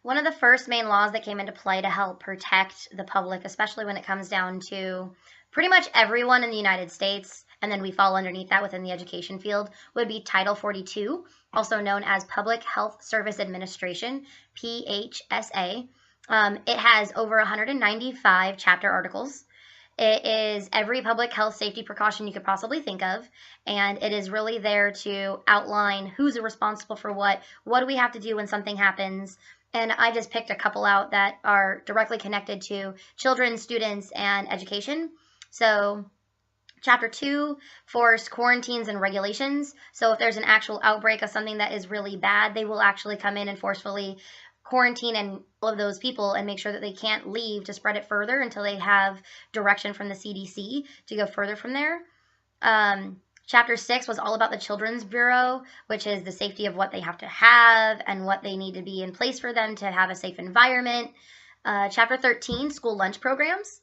One of the first main laws that came into play to help protect the public, especially when it comes down to pretty much everyone in the United States, and then we fall underneath that within the education field, would be Title 42, also known as Public Health Service Administration, PHSA. It has over 195 chapter articles. It is every public health safety precaution you could possibly think of, and it is really there to outline who's responsible for what do we have to do when something happens. And I just picked a couple out that are directly connected to children, students, and education. So Chapter 2, forced quarantines and regulations. So if there's an actual outbreak of something that is really bad, they will actually come in and forcefully quarantine and all of those people and make sure that they can't leave to spread it further until they have direction from the CDC to go further from there. Chapter 6 was all about the Children's Bureau, which is the safety of what they have to have and what they need to be in place for them to have a safe environment. Chapter 13, school lunch programs.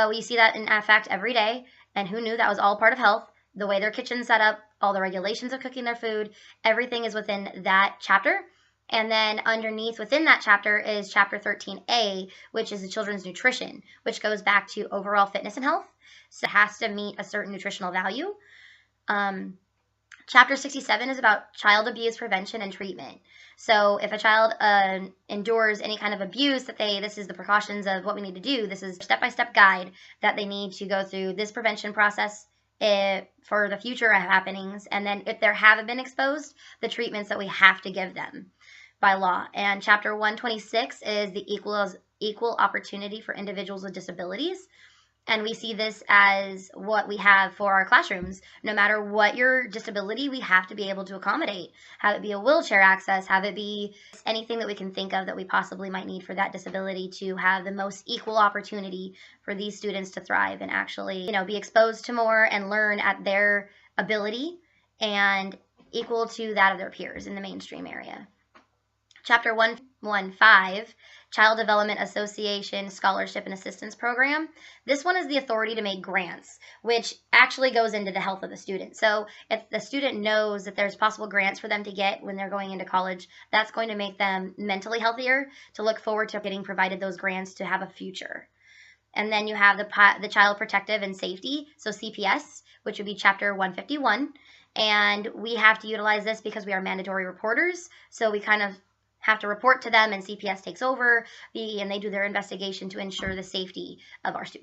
We see that in fact every day, and who knew that was all part of health? The way their kitchen's set up, all the regulations of cooking their food, everything is within that chapter. And then underneath within that chapter is Chapter 13A, which is the children's nutrition, which goes back to overall fitness and health. So it has to meet a certain nutritional value. Chapter 67 is about child abuse prevention and treatment. So if a child endures any kind of abuse, this is the precautions of what we need to do. This is a step-by-step guide that they need to go through this prevention process for the future happenings. And then if they haven't been exposed, the treatments that we have to give them by law. And Chapter 126 is the equal opportunity for individuals with disabilities. And we see this as what we have for our classrooms. No matter what your disability, we have to be able to accommodate. Have it be a wheelchair access, have it be anything that we can think of that we possibly might need for that disability to have the most equal opportunity for these students to thrive and actually, be exposed to more and learn at their ability and equal to that of their peers in the mainstream area. Chapter 115, Child Development Association Scholarship and Assistance Program. This one is the authority to make grants, which actually goes into the health of the student. So if the student knows that there's possible grants for them to get when they're going into college, that's going to make them mentally healthier to look forward to getting provided those grants to have a future. And then you have the Child Protective and Safety, so CPS, which would be Chapter 151. And we have to utilize this because we are mandatory reporters. So we kind of have to report to them, and CPS takes over, and they do their investigation to ensure the safety of our students.